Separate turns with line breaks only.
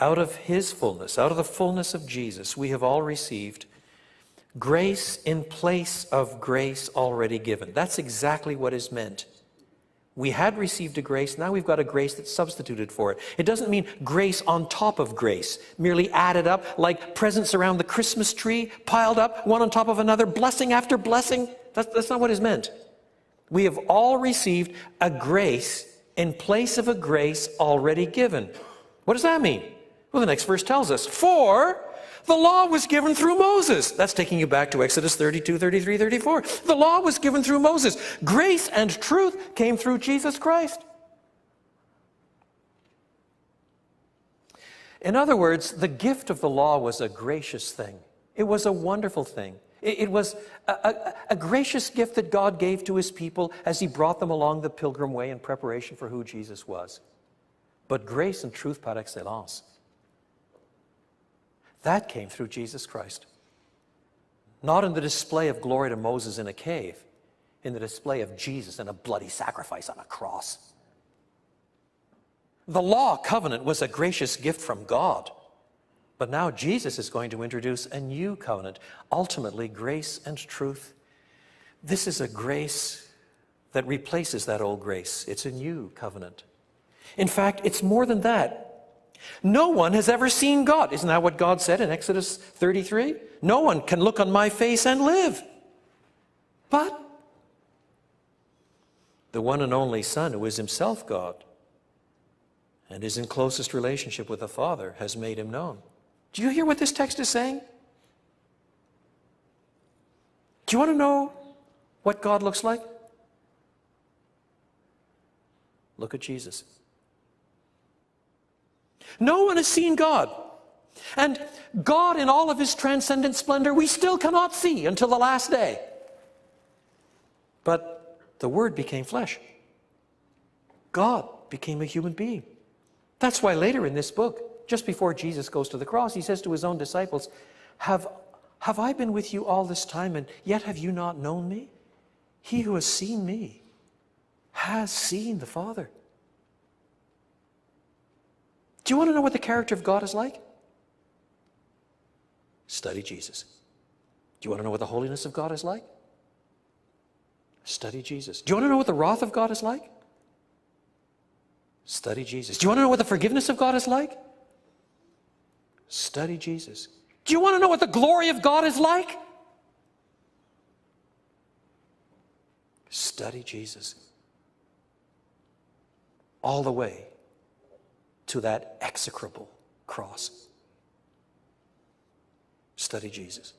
out of his fullness, out of the fullness of Jesus, we have all received grace in place of grace already given. That's exactly what is meant. We had received a grace, now we've got a grace that's substituted for it. It doesn't mean grace on top of grace, merely added up like presents around the Christmas tree, piled up one on top of another, blessing after blessing. That's not what is meant. We have all received a grace in place of a grace already given. What does that mean? Well, the next verse tells us, for the law was given through Moses. That's taking you back to Exodus 32, 33, 34. The law was given through Moses. Grace and truth came through Jesus Christ. In other words, the gift of the law was a gracious thing. It was a wonderful thing. It was a gracious gift that God gave to his people as he brought them along the pilgrim way in preparation for who Jesus was. But grace and truth par excellence, that came through Jesus Christ. Not in the display of glory to Moses in a cave, in the display of Jesus in a bloody sacrifice on a cross. The law covenant was a gracious gift from God. But now Jesus is going to introduce a new covenant, ultimately grace and truth. This is a grace that replaces that old grace. It's a new covenant. In fact, it's more than that. No one has ever seen God. Isn't that what God said in Exodus 33? No one can look on my face and live. But the one and only Son, who is himself God and is in closest relationship with the Father, has made him known. Do you hear what this text is saying? Do you want to know what God looks like? Look at Jesus. No one has seen God. And God in all of his transcendent splendor, we still cannot see until the last day. But the Word became flesh. God became a human being. That's why later in this book, just before Jesus goes to the cross, he says to his own disciples, Have I been with you all this time, and yet have you not known me? He who has seen me has seen the Father. Do you want to know what the character of God is like? Study Jesus. Do you want to know what the holiness of God is like? Study Jesus. Do you want to know what the wrath of God is like? Study Jesus. Do you want to know what the forgiveness of God is like? Study Jesus. Do you want to know what the glory of God is like? Study Jesus. All the way to that execrable cross. Study Jesus.